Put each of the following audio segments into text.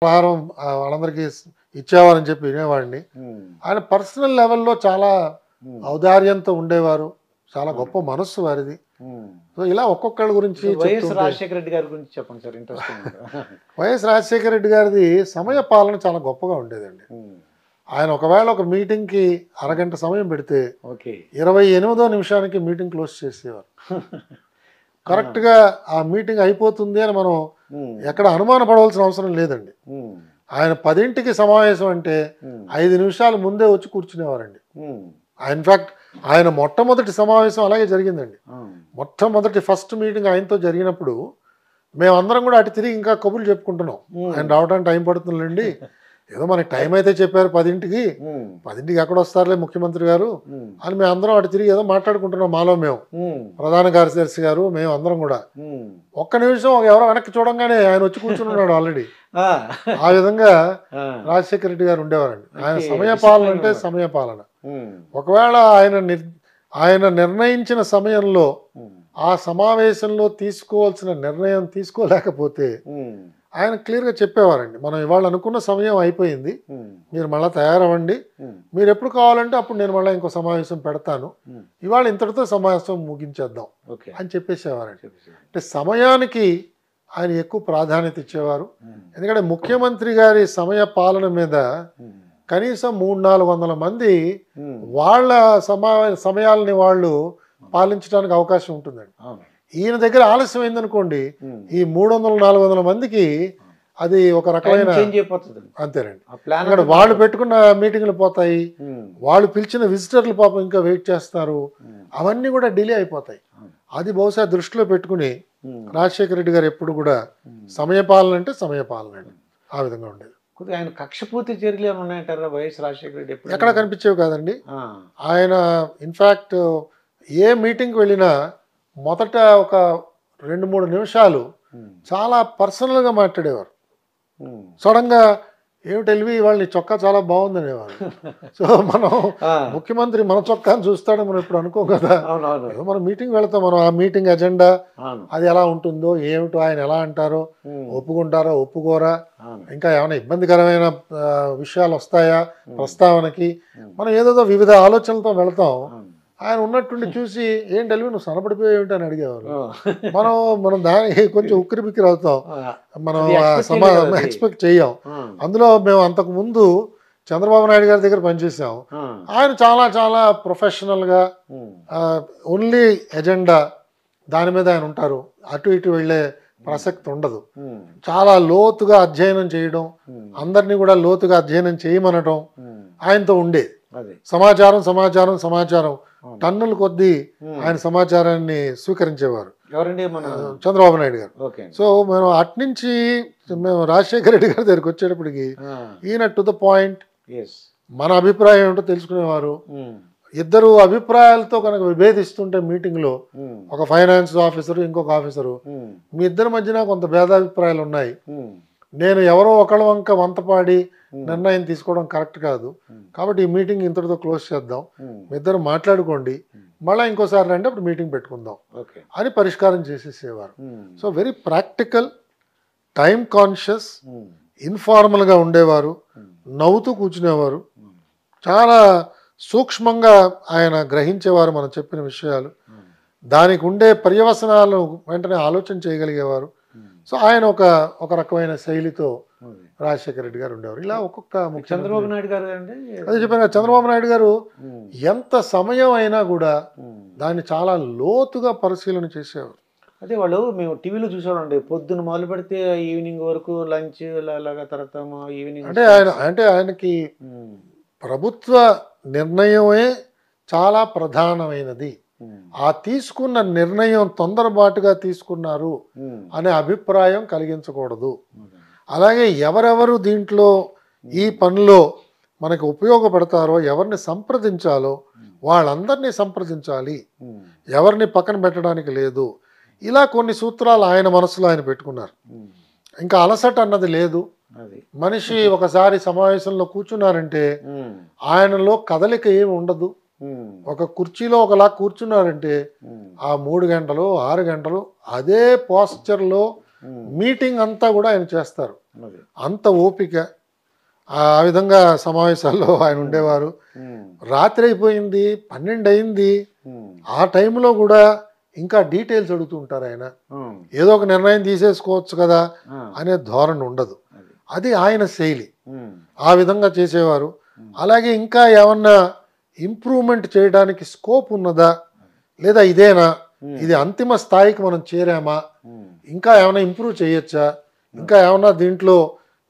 ఆహారం వాళ్ళందరికీ ఇచ్చేవారని చెప్పి వినేవాడిని. ఆయన పర్సనల్ లెవెల్‌లో చాలా ఔదార్యంతో ఉండేవారు. చాలా గొప్ప మనస్సు వారిది. సో ఇలా ఒక్కొక్కళ్ళ గురించి వైఎస్ రాజశేఖర రెడ్డి గారి గురించి చెప్పండి sir, interesting. YS Rajasekhara Reddy గారిది సమయ పాలన చాలా గొప్పగా ఉండేదండి. ఆయన ఒకవేళ ఒక మీటింగ్కి అరగంట సమయం పెడితే 28వ నిమిషానికి మీటింగ్ క్లోజ్ చేసేవారు. కరెక్ట్గా ఆ మీటింగ్ అయిపోతుంది అని మనం ఎక్కడ అనుమాన పడవలసిన అవసరం లేదండి. ఆయన 10ంటికి సమావేశం అంటే 5 నిమిషాలు ముందే వచ్చి కూర్చునేవారండి. ఇన్ఫ్యాక్ట్ ఆయన మొట్టమొదటి సమావేశం అలాగే జరిగిందండి. మొట్టమొదటి ఫస్ట్ మీటింగ్ ఆయనతో జరిగినప్పుడు మేమందరం కూడా అటు తిరిగి ఇంకా కబుర్లు చెప్పుకుంటున్నాం. ఆయన రావడానికి టైం పడుతుందండి, ఏదో మనకి టైం అయితే చెప్పారు 10ంటికి ఎక్కడ వస్తారులే ముఖ్యమంత్రి గారు అని మేము అందరం అటు తిరిగి ఏదో మాట్లాడుకుంటున్నాం. మాలో మేము ప్రధాన కార్యదర్శి గారు మేము అందరం కూడా ఒక్క నిమిషం ఎవరో వెనక్కి చూడంగానే ఆయన వచ్చి కూర్చున్నాడు ఆల్రెడీ. ఆ విధంగా రాజశేఖర రెడ్డి గారు ఉండేవారండి. ఆయన సమయపాలన అంటే సమయపాలన. ఒకవేళ ఆయన నిర్ణయించిన సమయంలో ఆ సమావేశంలో తీసుకోవాల్సిన నిర్ణయం తీసుకోలేకపోతే ఆయన క్లియర్గా చెప్పేవారండి, మనం ఇవాళ అనుకున్న సమయం అయిపోయింది, మీరు మళ్ళీ తయారవ్వండి, మీరు ఎప్పుడు కావాలంటే అప్పుడు నేను మళ్ళీ ఇంకో సమావేశం పెడతాను, ఇవాళ ఇంతటితో సమావేశం ముగించేద్దాం అని చెప్పేసేవారండి. అంటే సమయానికి ఆయన ఎక్కువ ప్రాధాన్యత ఇచ్చేవారు. ఎందుకంటే ముఖ్యమంత్రి గారి సమయ పాలన మీద కనీసం 300-400 మంది వాళ్ళ సమయాలని వాళ్ళు పాలించడానికి అవకాశం ఉంటుందండి. ఈయన దగ్గర ఆలస్యం అయిందనుకోండి, ఈ 300-400 మందికి అది ఒక రకమైన అంతేనండి. ఇక్కడ వాళ్ళు పెట్టుకున్న మీటింగ్లు పోతాయి, వాళ్ళు పిలిచిన విజిటర్లు పాపం ఇంకా వెయిట్ చేస్తారు, అవన్నీ కూడా డిలే అయిపోతాయి. అది బహుశా దృష్టిలో పెట్టుకుని రాజశేఖర రెడ్డి గారు ఎప్పుడు కూడా సమయపాలన అంటే సమయపాలన అండి, ఆ విధంగా ఉండేది. ఆయన కక్షపూర్తి చర్యలు ఏమైనా ఉన్నాయంటారా వైఎస్ రాజశేఖర రెడ్డి? ఎక్కడ కనిపించేవి కాదండి. ఆయన ఇన్ఫ్యాక్ట్ ఏ మీటింగ్కి వెళ్ళినా మొదట ఒక 2-3 నిమిషాలు చాలా పర్సనల్గా మాట్లాడేవారు. సడన్గా ఏమిటి ఎల్వి వాళ్ళని చొక్కా చాలా బాగుంది అనేవారు. సో మనం ముఖ్యమంత్రి మన చొక్కాని చూస్తాడని మనం ఇప్పుడు అనుకోం కదా. మనం మీటింగ్ వెళతాం, మనం ఆ మీటింగ్ ఎజెండా అది ఎలా ఉంటుందో ఏమిటో, ఆయన ఎలా అంటారో, ఒప్పుకుంటారా ఒప్పుకోరా, ఇంకా ఏమైనా ఇబ్బందికరమైన విషయాలు వస్తాయా ప్రస్తావనకి, మనం ఏదో వివిధ ఆలోచనలతో వెళతాం. ఆయన ఉన్నట్టుండి చూసి ఏంటి ఎల్వి నువ్వు సనపడిపోయావు ఏమిటి అని అడిగేవారు. మనం దానికి కొంచెం ఉక్కిరి బిక్కిరి అవుతాం, మనం ఎక్స్పెక్ట్ చెయ్యం. అందులో మేము అంతకు ముందు చంద్రబాబు నాయుడు గారి దగ్గర పనిచేసాం. ఆయన చాలా చాలా ప్రొఫెషనల్గా ఓన్లీ ఎజెండా దాని మీద ఆయన ఉంటారు, అటు ఇటు వెళ్ళే ప్రసక్తి ఉండదు. చాలా లోతుగా అధ్యయనం చేయడం, అందరినీ కూడా లోతుగా అధ్యయనం చేయమనడం ఆయనతో ఉండేది. సమాచారం సమాచారం సమాచారం టన్నుల కొద్దీ ఆయన సమాచారాన్ని స్వీకరించేవారు. చంద్రబాబు నాయుడు గారు. సో మేము అట్నుంచి మేము రాజశేఖర రెడ్డి గారి దగ్గరికి వచ్చేటప్పటికి ఈయన టు ద పాయింట్, మన అభిప్రాయం ఏమిటో తెలుసుకునేవారు. ఇద్దరు అభిప్రాయాలతో కనుక విభేదిస్తుంటే మీటింగ్లో ఒక ఫైనాన్స్ ఆఫీసరు ఇంకొక ఆఫీసరు, మీ ఇద్దరి మధ్యన కొంత భేదాభిప్రాయాలు ఉన్నాయి, నేను ఎవరో ఒకళ్ళ వంతపాడి నిర్ణయం తీసుకోవడం కరెక్ట్ కాదు, కాబట్టి ఈ మీటింగ్ ఇంతటితో క్లోజ్ చేద్దాం, మీ ఇద్దరు మాట్లాడుకోండి, మళ్ళీ ఇంకోసారి రండి అప్పుడు మీటింగ్ పెట్టుకుందాం అని పరిష్కారం చేసేసేవారు. So very practical, time conscious, ఇన్ఫార్మల్గా ఉండేవారు, నవ్వుతూ కూర్చునేవారు, చాలా సూక్ష్మంగా ఆయన గ్రహించేవారు మనం చెప్పిన విషయాలు, దానికి ఉండే పర్యవసనాలను వెంటనే ఆలోచన చేయగలిగేవారు. సో ఆయన ఒక రకమైన శైలితో రాజశేఖర రెడ్డి గారు ఉండేవారు. ఇలా ఒక్కొక్క చంద్రబాబు నాయుడు గారు అంటే అదే చెప్పాను, చంద్రబాబు నాయుడు గారు ఎంత సమయం అయినా కూడా దాన్ని చాలా లోతుగా పరిశీలన చేసేవారు. అదే వాళ్ళు మేము టీవీలో చూసామండి, పొద్దున్న మొదలు పెడితే ఈవినింగ్ వరకు లంచ్ అలాగా, తర్వాత ఈవినింగ్ అంటే ఆయనకి ప్రభుత్వ నిర్ణయమే చాలా ప్రధానమైనది. ఆ తీసుకున్న నిర్ణయం తొందరపాటుగా తీసుకున్నారు అనే అభిప్రాయం కలిగించకూడదు. అలాగే ఎవరెవరు దీంట్లో ఈ పనిలో మనకు ఉపయోగపడతారో, ఎవరిని సంప్రదించాలో వాళ్ళందరినీ సంప్రదించాలి, ఎవరిని పక్కన పెట్టడానికి లేదు. ఇలా కొన్ని సూత్రాలు ఆయన మనసులో ఆయన పెట్టుకున్నారు. ఇంకా అలసట అన్నది లేదు. మనిషి ఒకసారి సమావేశంలో కూర్చున్నారంటే ఆయనలో కదలిక ఏమి ఉండదు. ఒక కుర్చీలో ఒకలా కూర్చున్నారంటే ఆ 3 గంటలు 6 గంటలు అదే పోస్చర్లో మీటింగ్ అంతా కూడా ఆయన చేస్తారు. అది. అంత ఓపిక. ఆ విధంగా సమావేశాల్లో ఆయన ఉండేవారు. ఉమ్. రాత్రి అయిపోయింది, 12 అయింది, ఉమ్. ఆ టైంలో కూడా ఇంకా డీటెయిల్స్ అడుగుతూ ఉంటారు ఆయన. ఉమ్. ఏదో ఒక నిర్ణయం తీసేసుకోవచ్చు కదా ఆ. అనే ధోరణి ఉండదు. అది. అది ఆయన శైలి. ఉమ్. ఆ విధంగా చేసేవారు. అలాగే ఇంకా ఏమన్నా ఇంప్రూవ్మెంట్ చేయడానికి స్కోప్ ఉన్నదా, లేదా ఇదేనా, ఇది అంతిమ స్థాయికి మనం చేరామా, ఉమ్. ఇంకా ఏమైనా ఇంప్రూవ్ చేయొచ్చా, ఇంకా ఏమన్నా దీంట్లో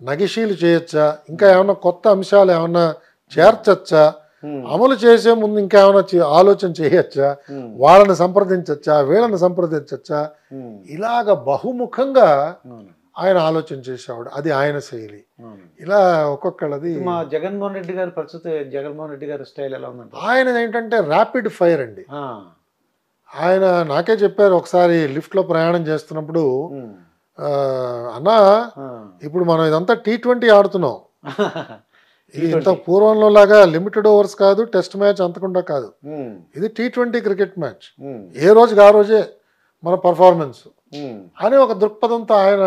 నగిషీలు చేయొచ్చా, ఇంకా ఏమన్నా కొత్త అంశాలు ఏమన్నా చేర్చచ్చా, ఉమ్. అమలు చేసే ముందు ఇంకా ఏమైనా ఆలోచన చేయొచ్చా, ఉమ్. వాళ్ళని సంప్రదించచ్చా, వీళ్ళని సంప్రదించచ్చా, ఉమ్. ఇలాగ బహుముఖంగా అవును. ఆయన ఆలోచన చేసేవాడు. అది ఆయన శైలి. అవును. ఇలా ఒక్కొక్కళ్ళది. మా జగన్మోహన్ రెడ్డి గారి ప్రస్తుత జగన్మోహన్ రెడ్డి గారి స్టైల్ ఎలా ఉందంట? ఆయన ఏంటంటే ర్యాపిడ్ ఫైర్ అండి. ఆ. ఆయన నాకే చెప్పారు ఒకసారి లిఫ్ట్లో ప్రయాణం చేస్తున్నప్పుడు, ఉమ్. అన్నా ఆ. ఇప్పుడు మనం ఇదంతా T20 ఆడుతున్నాం. ఇది ఇంత T20. పూర్వంలో లాగా లిమిటెడ్ ఓవర్స్ కాదు, టెస్ట్ మ్యాచ్ అంతకుండా కాదు. ఉమ్. ఇది T20 క్రికెట్ మ్యాచ్. ఉమ్. ఏ రోజుకి ఆ రోజే మన పర్ఫార్మెన్స్ ఉమ్. అని ఒక దృక్పథంతో ఆయన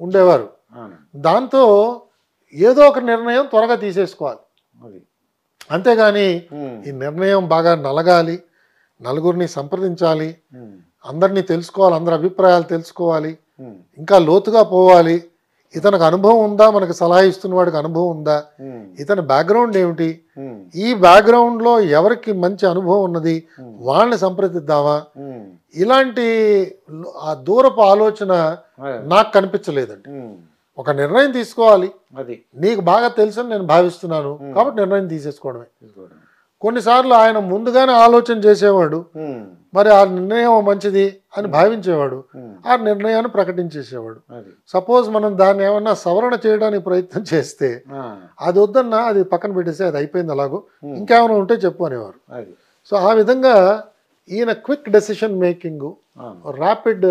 ఉండేవారు. అవును. దాంతో ఏదో ఒక నిర్ణయం త్వరగా తీసేసుకోవాలి. అది. అంతేగాని ఉమ్. ఈ నిర్ణయం బాగా నలగాలి, నలుగురిని సంప్రదించాలి, ఉమ్. అందరినీ తెలుసుకోవాలి, అందరి అభిప్రాయాలు తెలుసుకోవాలి, ఉమ్. ఇంకా లోతుగా పోవాలి. ఇతనికి అనుభవం ఉందా, మనకు సలహా ఇస్తున్న వాడికి అనుభవం ఉందా, ఉమ్. ఇతని బ్యాక్గ్రౌండ్ ఏమిటి, ఉమ్. ఈ బ్యాక్గ్రౌండ్లో ఎవరికి మంచి అనుభవం ఉన్నది, వాళ్ళని సంప్రదిద్దామా, ఉమ్. ఇలాంటి ఆ దూరపు ఆలోచన అదే. నాకు కనిపించలేదండి. ఉమ్. ఒక నిర్ణయం తీసుకోవాలి, అది. నీకు బాగా తెలుసని నేను భావిస్తున్నాను కాబట్టి నిర్ణయం తీసేసుకోవడమే. తీసుకోవడం. కొన్నిసార్లు ఆయన ముందుగానే ఆలోచన చేసేవాడు, ఉమ్. మరి ఆ నిర్ణయం మంచిది అని భావించేవాడు, ఉమ్. ఆ నిర్ణయాన్ని ప్రకటించేసేవాడు. అది. సపోజ్ మనం దాన్ని ఏమన్నా సవరణ చేయడానికి ప్రయత్నం చేస్తే ఆ. అది వద్దన్నా అది పక్కన పెట్టేసి అది అయిపోయింది అలాగో, ఇంకేమైనా ఉంటే చెప్పు అనేవారు. అది. సో ఆ విధంగా ఈయన క్విక్ డెసిషన్ మేకింగ్, అవును. ర్యాపిడ్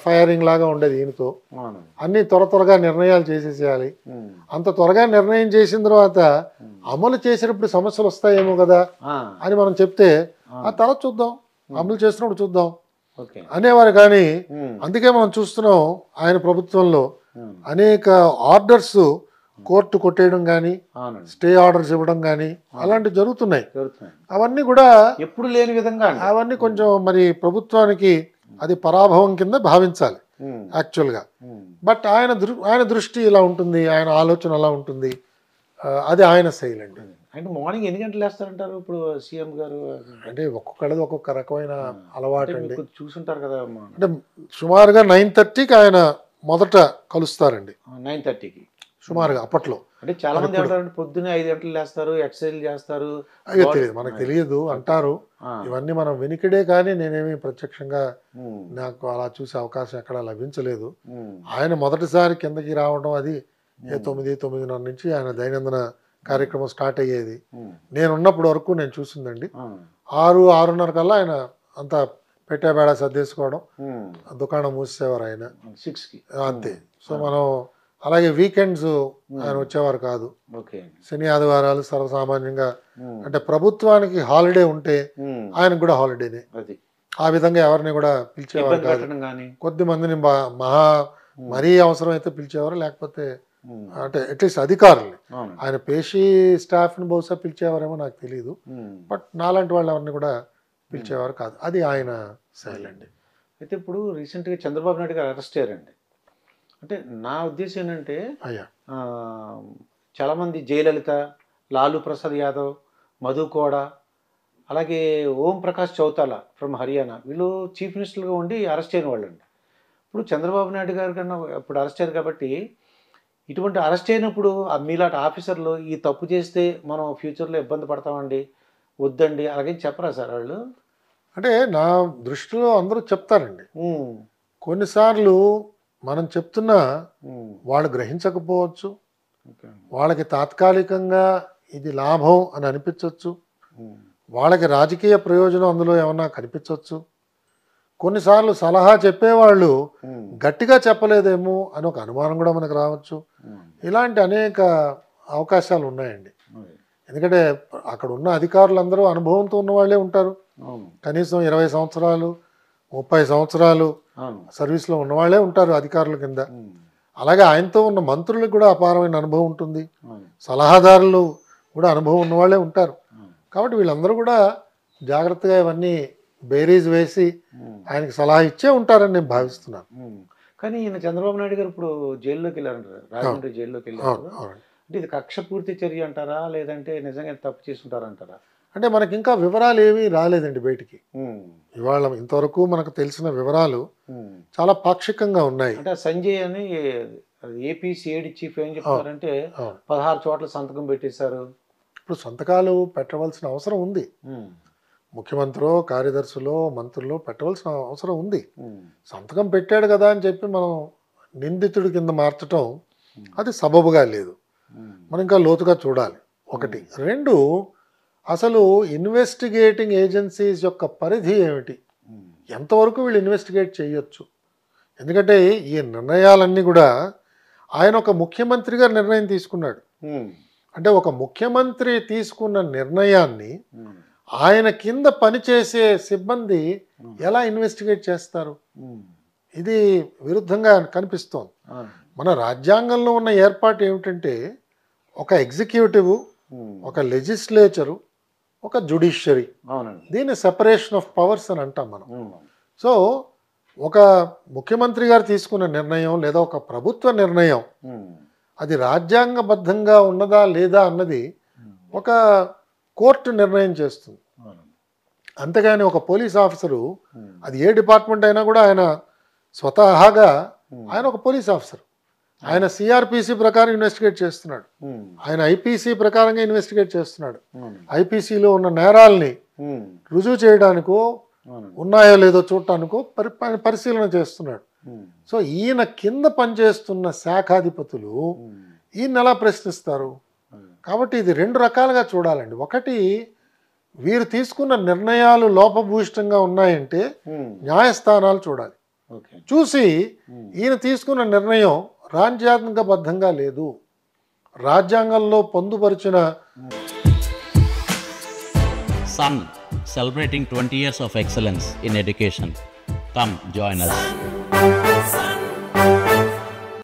ఫైరింగ్ లాగా ఉండేది ఈయనతో. అవును. అన్నీ త్వరగా నిర్ణయాలు చేసేసేయాలి. ఉమ్. అంత త్వరగా నిర్ణయం చేసిన తర్వాత అమలు చేసేటప్పుడు సమస్యలు వస్తాయేమో కదా ఆ. అని మనం చెప్తే ఆ తర్వాత చూద్దాం, అమలు చేసినప్పుడు చూద్దాం ఓకే. అనేవారు. కానీ ఉమ్. అందుకే మనం చూస్తున్నాం ఆయన ప్రభుత్వంలో ఉమ్. అనేక ఆర్డర్స్ కోర్టు కొట్టేయడం కానీ, అవునండి. స్టే ఆర్డర్స్ ఇవ్వడం కానీ అలాంటివి జరుగుతున్నాయి. జరుగుతున్నాయి. అవన్నీ కూడా ఎప్పుడు లేని విధంగా అండి. అవన్నీ కొంచెం మరి ప్రభుత్వానికి అది పరాభవం కింద భావించాలి ఉమ్. యాక్చువల్గా. ఉమ్. బట్ ఆయన దృష్టి ఇలా ఉంటుంది, ఆయన ఆలోచన అలా ఉంటుంది. అది ఆయన శైలి అండి. అంటే మార్నింగ్ ఎన్ని గంటలు వేస్తారంటారు ఇప్పుడు సీఎం గారు? అంటే ఒక్కొక్కళ్ళది ఒక్కొక్క రకమైన అలవాటు అండి. మీరు చూసుంటారు కదా అమ్మా. అంటే సుమారుగా 9:30కి ఆయన మొదట కలుస్తారండి. 9:30కి సుమారుగా అప్పట్లో. అంటే చాలా మంది ఏమంటారంటే పొద్దున్నే 5 గంటలు లేస్తారు, ఎక్సర్సైజ్ చేస్తారు. అయ్యో తెలియదు, మనకు తెలియదు అంటారు. ఆ. ఇవన్నీ మనం వెనుకడే, కానీ నేనేమి ప్రత్యక్షంగా ఉమ్. నాకు అలా చూసే అవకాశం ఎక్కడ లభించలేదు. ఉమ్. ఆయన మొదటిసారి కిందకి రావడం అది 9:30 నుంచి ఆయన దైనందిన కార్యక్రమం స్టార్ట్ అయ్యేది. ఉమ్. నేనున్నప్పటి వరకు నేను చూసిందండి. ఆ. 6-6:30 కల్లా ఆయన అంతా పెట్టేబేడ సర్దేసుకోవడం, ఉమ్. దుకాణం మూసేవారు ఆయన. 6కి అంతే. సో మనం అలాగే వీకెండ్స్ ఆయన వచ్చేవారు కాదు. ఓకే. శని ఆదివారాలు సర్వసామాన్యంగా, ఉమ్. అంటే ప్రభుత్వానికి హాలిడే ఉంటే ఉమ్. ఆయనకు కూడా హాలిడేనే. అది. ఆ విధంగా ఎవరిని కూడా పిలిచేవారు ఇబ్బంది కాదు. పెట్టడం కానీ. కొద్ది మందిని మరీ అవసరం అయితే పిలిచేవారు, లేకపోతే ఉమ్. అంటే అట్లీస్ట్ అధికారుల్ని, అవును. ఆయన పేషీ స్టాఫ్ని బహుశా పిలిచేవారేమో నాకు తెలియదు. ఉమ్. బట్ నాలాంటి వాళ్ళు ఎవరిని కూడా పిలిచేవారు కాదు. అది ఆయన శైలి అండి. అయితే ఇప్పుడు రీసెంట్గా చంద్రబాబు నాయుడు గారు అరెస్ట్ అయ్యారండి. అంటే నా ఉద్దేశం ఏంటంటే అయ్యా, చాలామంది జయలలిత, లాలూ ప్రసాద్ యాదవ్, మధు కోడా, అలాగే ఓం ప్రకాష్ చౌతాలా ఫ్రమ్ హర్యానా, వీళ్ళు చీఫ్ మినిస్టర్గా ఉండి అరెస్ట్ అయిన వాళ్ళండి. ఇప్పుడు చంద్రబాబు నాయుడు గారి కన్నా ఇప్పుడు అరెస్ట్ అయ్యారు కాబట్టి, ఇటువంటి అరెస్ట్ అయినప్పుడు మీలాంటి ఆఫీసర్లు ఈ తప్పు చేస్తే మనం ఫ్యూచర్లో ఇబ్బంది పడతామండి, వద్దండి అలాగే చెప్పరా సార్ వాళ్ళు? అంటే నా దృష్టిలో అందరూ చెప్తారండి. ఉమ్. కొన్నిసార్లు మనం చెప్తున్నా ఉమ్. వాళ్ళు గ్రహించకపోవచ్చు, ఓకే. వాళ్ళకి తాత్కాలికంగా ఇది లాభం అని అనిపించవచ్చు, ఉమ్. వాళ్ళకి రాజకీయ ప్రయోజనం అందులో ఏమన్నా కనిపించవచ్చు. కొన్నిసార్లు సలహా చెప్పేవాళ్ళు ఉమ్. గట్టిగా చెప్పలేదేమో అని ఒక అనుమానం కూడా మనకు రావచ్చు. ఉమ్. ఇలాంటి అనేక అవకాశాలు ఉన్నాయండి. అదే. ఎందుకంటే అక్కడ ఉన్న అధికారులందరూ అనుభవంతో ఉన్న వాళ్ళే ఉంటారు. అవును. కనీసం 20 సంవత్సరాలు 30 సంవత్సరాలు అవును. సర్వీస్లో ఉన్నవాళ్లే ఉంటారు అధికారుల కింద. ఉమ్. అలాగే ఆయనతో ఉన్న మంత్రులకు కూడా అపారమైన అనుభవం ఉంటుంది, అవును. సలహాదారులు కూడా అనుభవం ఉన్నవాళ్ళే ఉంటారు. అవును. కాబట్టి వీళ్ళందరూ కూడా జాగ్రత్తగా ఇవన్నీ బేరీజ్ వేసి ఉమ్. ఆయనకి సలహా ఇచ్చే ఉంటారని నేను భావిస్తున్నాను. కానీ ఈయన చంద్రబాబు నాయుడు గారు ఇప్పుడు జైల్లోకి వెళ్ళారంటారు, రాజమండ్రి జైల్లోకి వెళ్ళారు. అవును, అవును. అంటే ఇది కక్ష పూర్తి చర్య అంటారా, లేదంటే నిజంగా తప్పు చేసుకుంటారంటారా? అంటే మనకి ఇంకా వివరాలు ఏమీ రాలేదండి బయటికి. ఇవాళ ఇంతవరకు మనకు తెలిసిన వివరాలు చాలా పాక్షికంగా ఉన్నాయి. అంటే సంజయ్ అని ఏపీ సిఐడి చీఫ్ ఏం చెప్తారంటే 16 చోట్ల సంతకం పెట్టేశారు. ఇప్పుడు సంతకాలు పెట్టవలసిన అవసరం ఉంది, ముఖ్యమంత్రి కార్యదర్శులు మంత్రులు పెట్టవలసిన అవసరం ఉంది. సంతకం పెట్టాడు కదా అని చెప్పి మనం నిందితుడి కింద మార్చటం అది సబబుగా లేదు. మనం ఇంకా లోతుగా చూడాలి. ఒకటి. రెండు, అసలు ఇన్వెస్టిగేటింగ్ ఏజెన్సీస్ యొక్క పరిధి ఏమిటి, ఎంతవరకు వీళ్ళు ఇన్వెస్టిగేట్ చేయొచ్చు? ఎందుకంటే ఈ నిర్ణయాలన్నీ కూడా ఆయన ఒక ముఖ్యమంత్రిగా నిర్ణయం తీసుకున్నాడు. అంటే ఒక ముఖ్యమంత్రి తీసుకున్న నిర్ణయాన్ని ఆయన కింద పనిచేసే సిబ్బంది ఎలా ఇన్వెస్టిగేట్ చేస్తారు? ఇది విరుద్ధంగా కనిపిస్తోంది. మన రాజ్యాంగంలో ఉన్న ఏర్పాటు ఏమిటంటే ఒక ఎగ్జిక్యూటివ్, ఒక లెజిస్లేచరు, ఒక జ్యుడిషియరీ. దీన్ని సెపరేషన్ ఆఫ్ పవర్స్ అని అంటాం మనం. సో ఒక ముఖ్యమంత్రి గారు తీసుకున్న నిర్ణయం లేదా ఒక ప్రభుత్వ నిర్ణయం అది రాజ్యాంగబద్ధంగా ఉన్నదా లేదా అన్నది ఒక కోర్టు నిర్ణయం చేస్తుంది. అంతేగాని ఒక పోలీస్ ఆఫీసరు, అది ఏ డిపార్ట్మెంట్ అయినా కూడా ఆయన స్వతహాగా ఆయన ఒక పోలీస్ ఆఫీసర్, ఆయన సిఆర్పిసి ప్రకారం ఇన్వెస్టిగేట్ చేస్తున్నాడు, ఆయన ఐపీసీ ప్రకారంగా ఇన్వెస్టిగేట్ చేస్తున్నాడు. ఐపీసీలో ఉన్న నేరాల్ని రుజువు చేయడానికో ఉన్నాయో లేదో చూడటానికో పరిశీలన చేస్తున్నాడు. సో ఈయన కింద పనిచేస్తున్న శాఖాధిపతులు ఈయన ఎలా ప్రశ్నిస్తారు? కాబట్టి ఇది రెండు రకాలుగా చూడాలండి. ఒకటి, వీరు తీసుకున్న నిర్ణయాలు లోపభూయిష్టంగా ఉన్నాయంటే న్యాయస్థానాలు చూడాలి, చూసి ఈయన తీసుకున్న నిర్ణయం రాజ్యాంగబద్ధంగా లేదు, రాజ్యాంగంలో పొందుపరిచిన Sun, celebrating 20 years of excellence in education. Come join us.